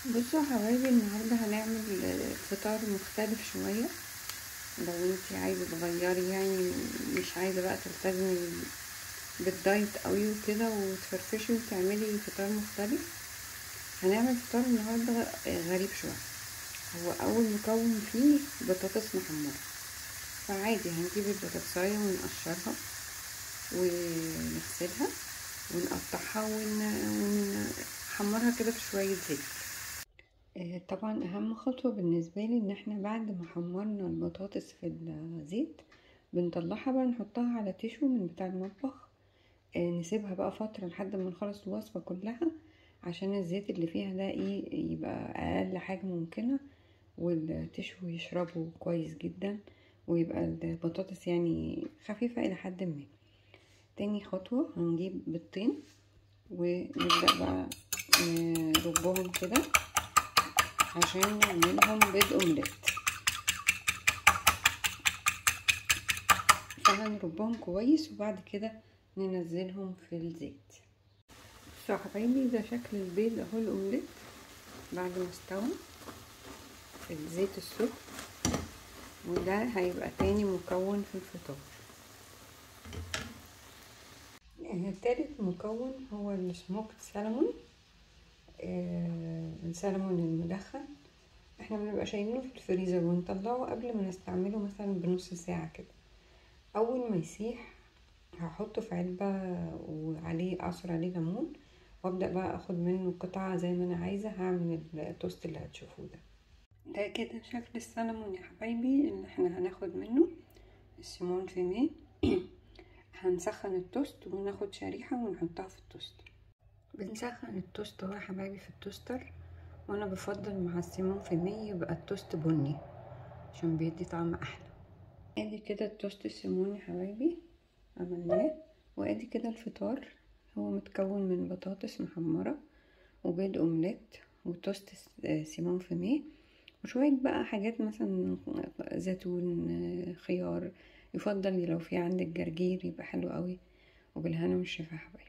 بصوا يا حبايبي، النهارده هنعمل فطار مختلف شويه. لو انتي عايزه تغيري يعني، مش عايزه بقى تلتزمي بالدايت قوي وكده وتفرفشي وتعملي فطار مختلف، هنعمل فطار النهارده غريب شويه. هو اول مكون فيه بطاطس محمره، فعادي هنجيب البطاطسايه ونقشرها ونغسلها ونقطعها ونحمرها كده في شويه زيت. طبعا اهم خطوة بالنسبة لي ان احنا بعد ما حمرنا البطاطس في الزيت بنطلعها بقى نحطها على تيشو من بتاع المطبخ. نسيبها بقى فترة لحد ما نخلص الوصفة كلها، عشان الزيت اللي فيها ده ايه يبقى اقل حاجة ممكنة، والتيشو يشربه كويس جدا، ويبقى البطاطس يعني خفيفة الى حد ما. تاني خطوة هنجيب بيضتين ونبدأ بقى نربهم كده عشان نعملهم بيض اومليت. فهنربهم كويس وبعد كده ننزلهم في الزيت. بصوا يا حبايبي، ده شكل البيض اهو الاومليت بعد ما استوى في الزيت السخن، وده هيبقى تاني مكون في الفطار. تالت مكون هو السموكت سالمون، السلمون المدخن. احنا بنبقى شايلينه في الفريزر ونطلعه قبل ما نستعمله مثلا بنص ساعة كده. اول ما يسيح هحطه في علبة وعليه اعصر عليه ليمون، وابدأ بقى اخد منه قطعة زي ما انا عايزة. هعمل التوست اللي هتشوفوه ده كده شكل السلمون يا حبايبي اللي احنا هناخد منه السيمون فيمي. هنسخن التوست وناخد شريحة ونحطها في التوستر. بنسخن التوست اهو يا حبايبي في التوستر، وانا بفضل مع السيمون فيمي يبقى التوست بني عشان بيدي طعم احلى. ادي كده التوست السيمون يا حبايبي عملناه، وادي كده الفطار. هو متكون من بطاطس محمرة وبيض اومليت وتوست سيمون فيمي وشوية بقى حاجات مثلا زيتون، خيار، يفضل لو في عندك جرجير يبقى حلو قوي. وبالهنا والشفا يا حبايبي.